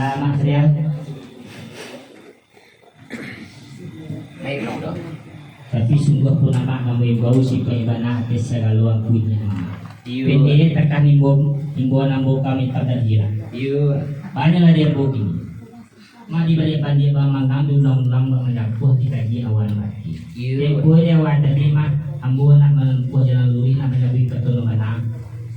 Mas Rian. Baik dong. Tapi sungguh pun nama kami bau si penibana hati segala punya. Pendiri tekan imbon nambo kami tak terhilang. Banyaklah dia bukti. Madi balik balik bang ulang mendapuh dikaji awal mati. Depuh dia awal tadi mah ambo nak menempuh jalan luri nak menjadi pertolongan.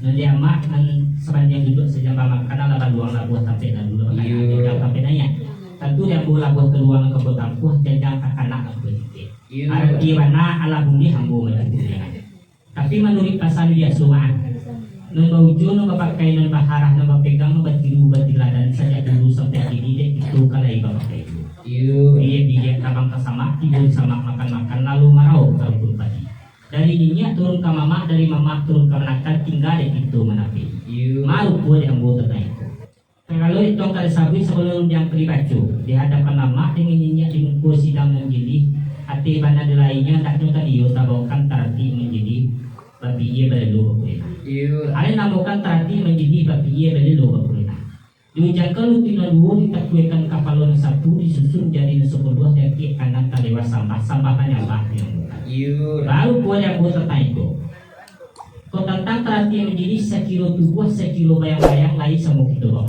Nanti amak dan sepanjang duduk sejam makan lah luang labuh sampai dah dulu makan sampai nanya. Tentu dia boleh labuh keluar ke bertampuh jangan anak aku itu. Arti mana ala bumi ambo menjadi. Tapi menurut pasal dia semua. Nambah ujung, nambah pakai, nambah harah, nambah pegang, nambah tiru, nambah tiladan saja dulu sampai akhirnya itu kalau iba pakai itu. Dia kabang kesama, tidur sama makan lalu marau kalau pun pagi. Dari dinya turun ke mama, dari mama turun ke anak tinggal di itu menapi. Malu pun yang buat itu. Kalau itu kali sabi sebelum yang pribadi di hadapan mama dengan dinya di kursi sidang menjadi hati banda lainnya tak nyata dia tabakan tarti menjadi babi ia berlalu berpena. Ada namukan tadi menjadi babi ia berlalu berpena. Diucapkan lutina dua ditakuikan kapalon satu disusun jadi sepuluh jadi anak talewat sampah banyak yang baru buat yang buat tertanya itu. Kau tentang tadi menjadi sekilo tubuh sekilo bayang-bayang lain semua itu loh.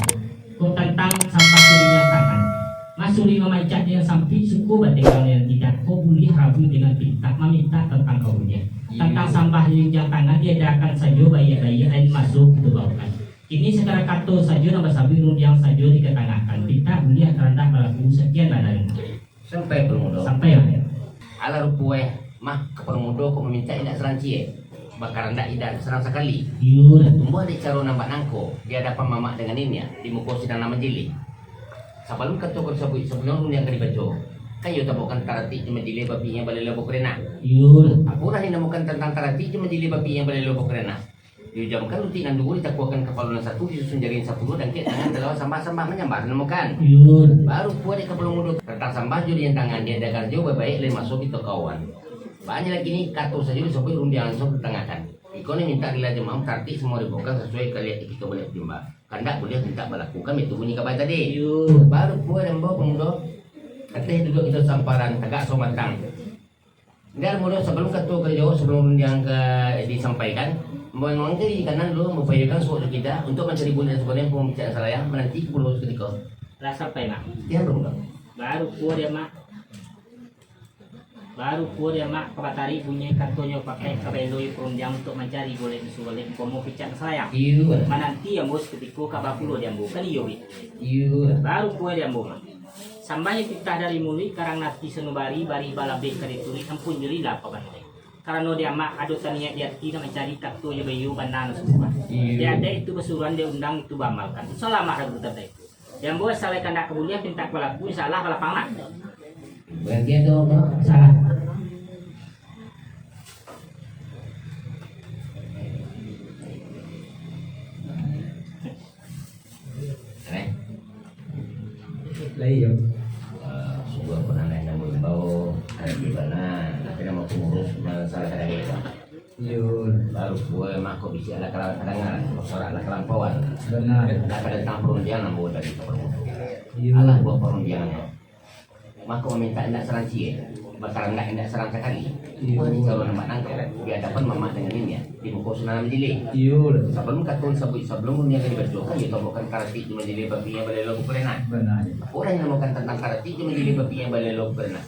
Kau tentang sampah dirinya tangan. Masuk lima macam yang sampai suku batikal yang tidak kau boleh rabu dengan pinta meminta tentang kaunya. Tentang sampah yang tangan dia akan saja bayi air masuk itu baukan. Ini secara kato saja nama sabi yang saja diketengahkan. Kita boleh rendah melakukan sekian badan. Sampai permudo. Sampai mana? Ala rupueh mah ke permudo kau meminta tidak serancie. Bakar ndak tidak serang sekali. Tumbuh ada cara nampak nangko. Dia dapat mamak dengan ini ya di muka sidang nama jeli. Sebelum ketua sebelum yang kedibaco. Kayu tabukan tarati cuma jili babi yang balai lobok rena. Aku dah menemukan tentang tarati cuma jili babi yang balai lobok rena. Diujamkan luti nan dulu ditakuakan kepaluan satu disusun jaring 10 dan ke tangan dalam sampah menyambar menemukan. Baru buat di kepala mulut tentang sampah juri yang tangan dia ada kerja baik masuk itu kawan. Banyak lagi ni kato saja disebut rundian langsung ditengahkan. Ikon minta dila jemaah tarti semua dibuka sesuai kalian kita boleh timbang. Kandak boleh minta melakukan itu bunyi kabar tadi. Baru buat yang bawa pemuda. Katanya duduk itu samparan tegak somatang. Dan mudah sebelum ketua kerja sebelum yang disampaikan, memang jadi kanan dulu membayarkan suatu kita untuk mencari bunyi sebenarnya pembicaraan saya menanti pulau ketika. Rasa apa mak? Dia belum. Baru kuat ya mak. Baru pun ya mak kabatari punya kartunya pakai kabeloi perunjang untuk mencari boleh boleh komo picak saya. Menanti yang bos ketika kabapulo dia bukan yobi. Baru pun dia mak. Sampai kita dari mulai karang nati senubari bari balabe karituri ampun jeli lah apa bang. Karena dia mak adu tania dia tidak mencari kartunya bayu bandana semua. Dia ada itu besuruhan dia undang itu bamalkan. Selama ada betul itu. Yang bos salah kandak kemudian pinta pelaku salah kalau pangat. Bagian tu Salah. Lain sebuah penanganan yang berbau ada di mana tapi nama pengurus masalah kadang baru gue mako bisa ada kalangan sorak ada kelampauan benar ada tentang perundian namun dari perundian alah buat perundian maka meminta tidak seranci bakal tidak serang sekali. Wah ini calon nama nangkep biar dapat mama dengan ini ya di muka sunan menjeli. Sebelum katul sebelum dunia dibacakan ya tobokan karati cuma menjeli babi yang balai logo pernah. benar Orang yang menemukan tentang karati cuma menjeli babi yang balai logo pernah.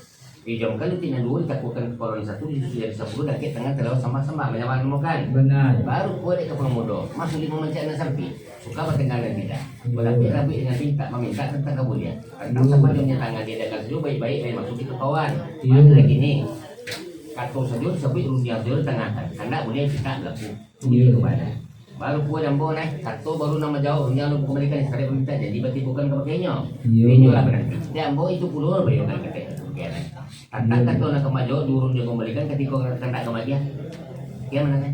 Dijamkan itu tina dua ditakukan kepala satu disusul dari 10 dan ke tengah terlalu sama-sama menyamar menemukan. benar Baru kuat ke pemuda masuk lima mencari sampai suka berkenal dan tidak. Berarti Rabi dengan minta meminta tentang kemudian. Tentang sama dia tangan dia dengan sejuk baik-baik dan masuk itu kawan. Mana lagi ni? Kato sejuk sebut rundi sejuk tengah. Anda boleh kita laku. Kepada. Baru kuat dan bawa naik. Kato baru nama jauh. Yang lu kembalikan sekali minta jadi berarti bukan kepakainya. Ini lah berarti. Dia bawa itu puluh bayarkan kita. Tentang kato nak kemaju turun dia kembalikan ketika kena kematian. Dia mana ni?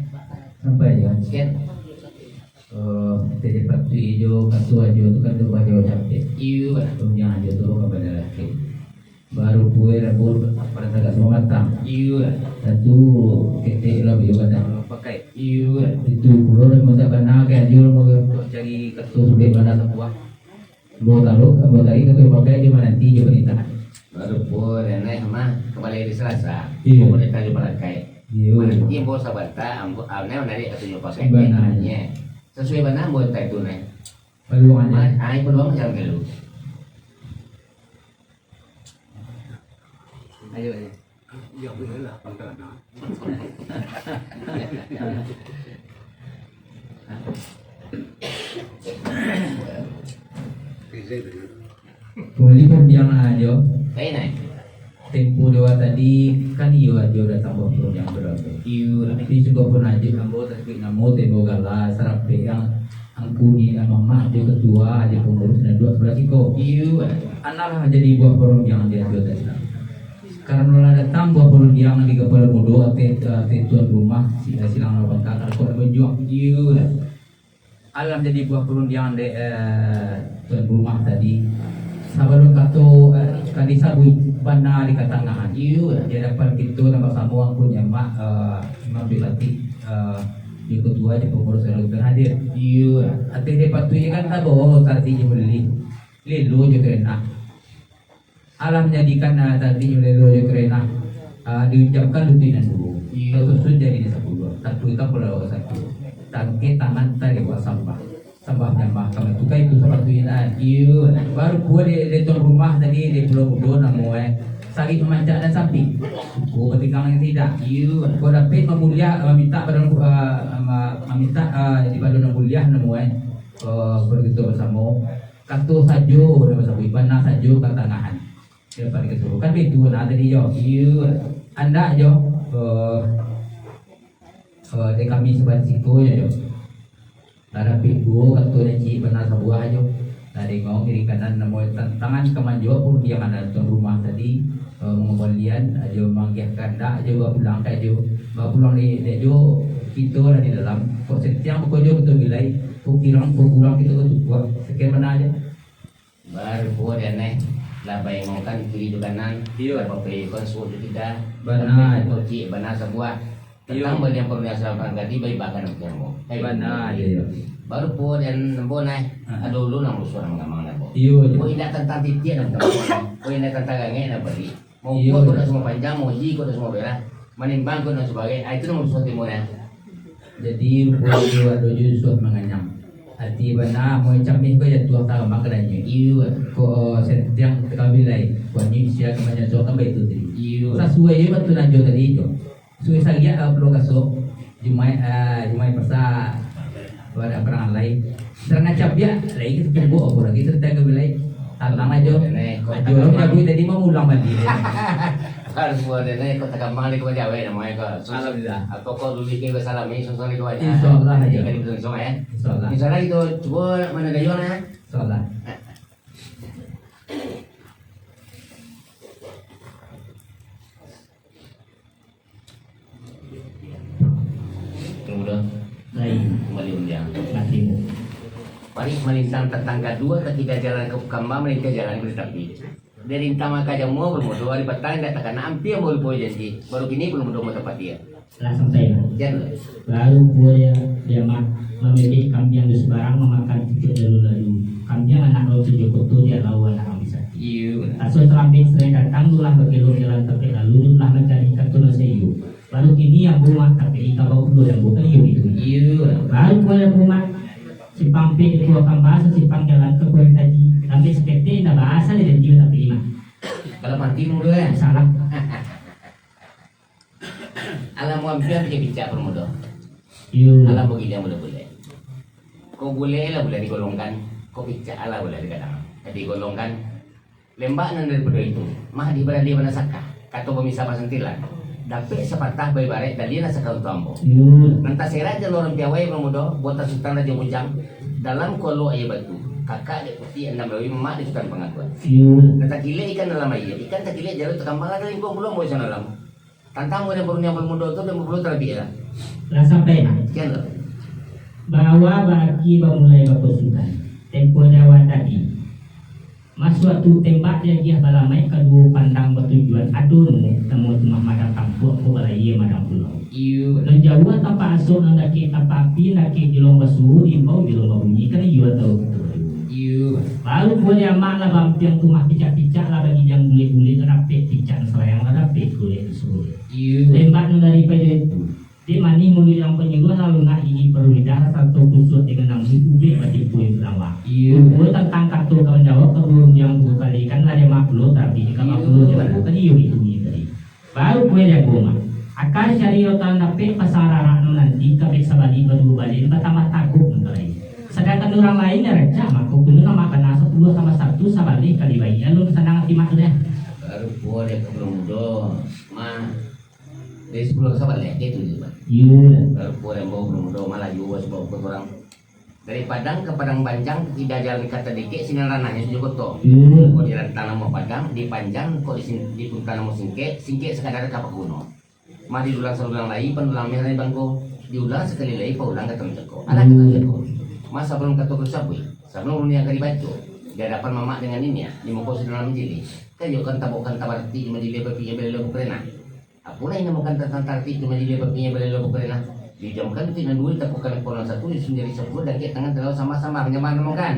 sampai ya Sekian. Jadi batu hijau kartu hijau itu kan tuh hijau cantik Iya benar. yang hijau tuh kepada laki baru kue rebur pada tegak matang Iya. satu ketik lebih kata Pakai. Iya. itu pulau yang masa benar kayak jual mau cari kartu sudah mana tak buah Bawa tadi ke pakai di mana nanti juga ditahan. Baru pun nenek mah kembali di Selasa. Iya. Boleh tanya balakai. Iya. Nanti bawa sabata, amne dari katanya pakai Benar. nya. Sesuai mana buat itu nih. Peluannya. Ai peluang jangan gelu. Ayo ayo. Kembali kan yang aja. Kayak nih. Tempo dewa tadi kan iya aja udah tambah yang berapa. Iya. Tapi juga pun aja ambo tapi namo tempo gala serape yang angkuni sama mak dia ketua aja pengurus dan 12 kok. Iya. Analah jadi buah porong yang dia jual tadi. Karena datang buah porong yang di kepala mudo tuan rumah silang lawan kakak kau berjuang. Iya. Alam jadi buah porong yang de tuan rumah tadi. Sabarun kato kali sabui bana di katangahan. Iya. Dia dapat gitu nama samuang pun yang mak imam dilatih di ketua di pengurus yang hadir. Iya. Ati dia patuhi kan tabo tadi beli lelo je kerena. Alam jadikan tadi lelo je kerena diucapkan rutinan dulu. Iya. Terus jadi 10. Satu itu pulau satu. Tangke tangan tadi buat sampah. Sampah nyampah kami tukar itu sepatuin Iya. baru gua di tuan rumah tadi di Pulau Budo namanya sakit memanjat dan samping. Gua ketika yang tidak. Iya. Gua dapat meminta pada meminta di badan kuliah namanya begitu bersama. Katu sajo udah bersama ibana sajo katangahan. Dia pada kesuruh kan itu nah tadi yo. Iya. Anda yo di kami sebat situ ya yo. Tada pigo katu neci benar sebuah aja. Tadi ngomong kiri kanan namo tangan kemanjua pun yang ada tuan rumah tadi mengumpulkan aja manggih kanda aja bawa pulang kayak aja bawa pulang di jo itu ada di dalam kok setiap bekerja betul bilai pulang kita ke tua sekian mana aja Baru pun ya nih. Lah bayangkan kiri juga kanan. Iya. Apa pilih konsul kita. Benar. Toci benar sebuah. Tentang benda yang perlu dihasilkan tadi bayi bahkan kamu. Benar, iya. Baru pun yang nembo nih. Aduh lu nang suara mengamang nembo. Iya. Kau indah tentang titik dan teman. Kau indah tentang gangnya dan beri. Mau Iya. kau dah semua panjang, mau ji kau dah semua belah. Menimbang kau dan sebagainya. Itu nomor sesuatu timurnya. Jadi pulau dua dojo suah menganyam. Hati benar mau camping kau jatuh tahu makanannya. Iya. Kau setiang terkabilai. Kau ni siapa kemana suah kan betul tadi. Iya. Sesuai je betul najo tadi itu. Suai sagia perlu kasuk. Jumai pasar. Ada perang lain. Serang cap dia lagi kita tunggu aku lagi serta kebilai. Tantang aja. Ajo jago tadi mau ulang balik. Harus buat ini kau tekan balik kau jawab namanya kau. Alhamdulillah. Atau kau dulu kita salami sungsong itu aja. Insyaallah aja. Jadi kita sungsong ya. Insyaallah. Misalnya itu coba mana gayung ya. Insyaallah. Kemudian Lain. kembali undian. Matimu. Mari melintang tetangga dua ketika jalan ke Kamba mereka jalan bertapi. Dari intama kaja mau bermodo hari petang tidak takkan hampir mau boleh janji. Baru kini belum mau tempat dia. Langsung saya. Jangan. Lalu dia memilih kambing di sebarang memakan cucu lalu. Kambing anak lalu tujuh kutu dia lawan anak bisa. Iya. Asal terlambat sering datang tulah berkilo jalan tapi lalu lah mencari kartu seyu. Baru kini yang rumah tapi kalau perlu yang bukan itu. Iya. Baru boleh rumah simpang P itu akan bahasa simpang jalan ke kulit tadi. Tapi seperti tidak bahasa dia juga tapi imam. Kalau mati muda ya. Salah. Alam hampir dia bicara bermodo. Yuk. Alam begini boleh boleh. Kau boleh lah boleh digolongkan. Kau bicara lah boleh dikatakan. Digolongkan. Lembak nan daripada itu. Mah di berada mana saka. Kata pemisah pasentilan. Dapat sepatah bayi barek dan dia nak sekal tuambo. Yuk. Nanti saya raja lorong piawai bermudo. Buat sultan raja bujang. Dalam kolo ayah batu. Kakak dia putih enam bayi mak di sultan pengakuan. Yuk. Nanti kile ikan dalam air. Ikan tak kile jalur terkambang ada lingkup belum boleh sana dalam. Tantang yang baru yang bermudo tu dia belum terlebih lah. Lah sampai Sekian lah. bahwa bagi memulai berpasukan tempoh Jawa tadi mas waktu tembak dia dia balamai kedua pandang bertujuan aduh temu temah madang kampung ko balai madang pulau Iu. dan Jawa tanpa asuk dan daki tanpa api daki di lomba suhu imbau di lomba bunyi kan iya tahu Iu. Baru boleh amak lah bampiang tumah picak-picak lah bagi yang bulit-bulit rapet picak selayang lah rapet kulit sulit. Lembak nu daripada itu. Di mani mulut yang penyuluh lalu nak gigi perlu lidah atau kusut dengan nang ubik berarti kuih berawa. Kuih tentang kartu kawan jawab kebun yang dua kali kan ada makhluk tapi jika makhluk dia baru tadi yuri tadi. Baru kuih dia goma. Akan cari otak dapet pasar nanti kabeh sabali baru balik pertama takut nanti. Sedangkan orang lain ya raja maka kuno nama kena 10 tambah 1 sabali kali bayi lalu senang hati makhluknya. Baru kuih dia kebun muda mah. Dari 10 sahabat lihat dia tu juga. Baru kuih yang bawa kebun muda malah juga sebab orang. Dari Padang ke Padang Banjang tidak jalan kata dikit sinyal ranahnya sudah kotor. Kau di rantang nama Padang di Panjang kau di punta nama Singke sekadar kapak kuno. Mah diulang seulang lagi penulang merah di bangku diulang sekali lagi paulang ke tempat kau. Ada kata kau. Mas sebelum kata kau sabui sebelum dunia kali baju dia dapat mamak dengan ini ya di muka sedang menjadi. Kayu kan tabukan tabarti cuma di lebar pinya belelo bukrena. Apulah yang namakan tentang tarti cuma di lebar pinya belelo bukrena. Dijamkan itu dengan duit tapukan pola satu sendiri 10 dan kita tangan terlalu sama-sama menyaman kan.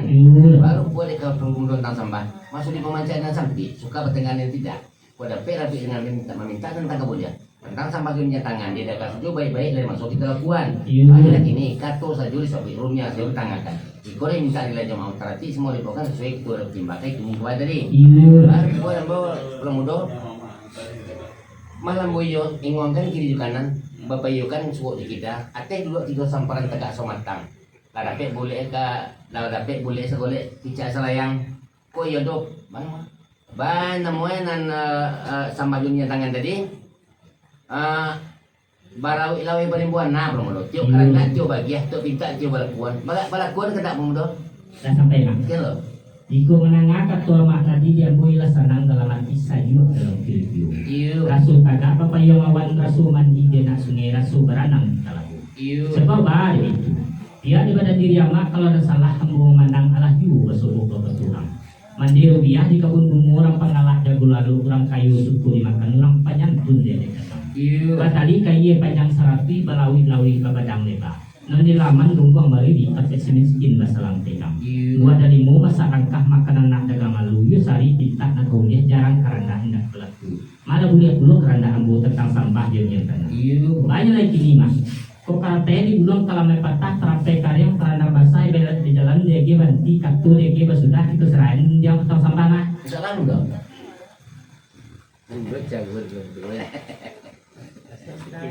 Baru boleh kau tunggu tentang sampah masuk di pemancingan dan sampai suka bertengah yang tidak. Pada perapi dengan meminta tentang keboleh tentang sampah punya tangan dia dah kasih baik-baik dari masuk kita lakukan. Akhirnya ini kato saja di sapi rumnya saya tangakan. Jika dia minta dilajah mau terhati semua dibawakan sesuai ketua timbakai itu kuat tadi. Baru boleh bawa pemuda malam boyo ingwangkan kiri kanan bapak yukan suuk di kita. Ate dulu tiga samparan tegak somatang. Lah dapat boleh segolek picak selayang. Ko yo dok mana? Ban namuan nan sama dunia tangan tadi. Barawi lawi berimbuan nah pemuda. Tiup karena tiup bagiah tiup pinta tiup balakuan. Balakuan kedak pemuda. Dah sampai mak. Kelo. Jika menangah ketua mak tadi dia bolehlah senang dalam hati sayur dalam video. Rasul kagak apa yang awan rasul mandi dia nak sungai rasul beranang kita lagu. Sebab baru itu. Dia daripada diri amak kalau ada salah hamba memandang Allah juga bersuruh ke Tuhan. Mandi rupiah di kebun bunga orang pengalah jago lalu orang kayu suku dimakan orang panjang pun dia datang. Batali kayu panjang serapi balawi-lawi ke badang lebar. Nanti laman rumpang bari di pakai miskin masalah tekam. Buat dari mu masa rangkah makanan nak dagang malu yu sari pintak nak kunyah jarang karena hendak pelaku. Malah boleh puluh kerana ambu tentang sampah dia nyertan. Banyak lagi ni mas. Kok karate di bulan kalau patah terapai karya karena basah belat di jalan dia ge banti kartu dia ge sudah itu serain dia tentang sampah mah. Salam dong. Baca gue. Nah,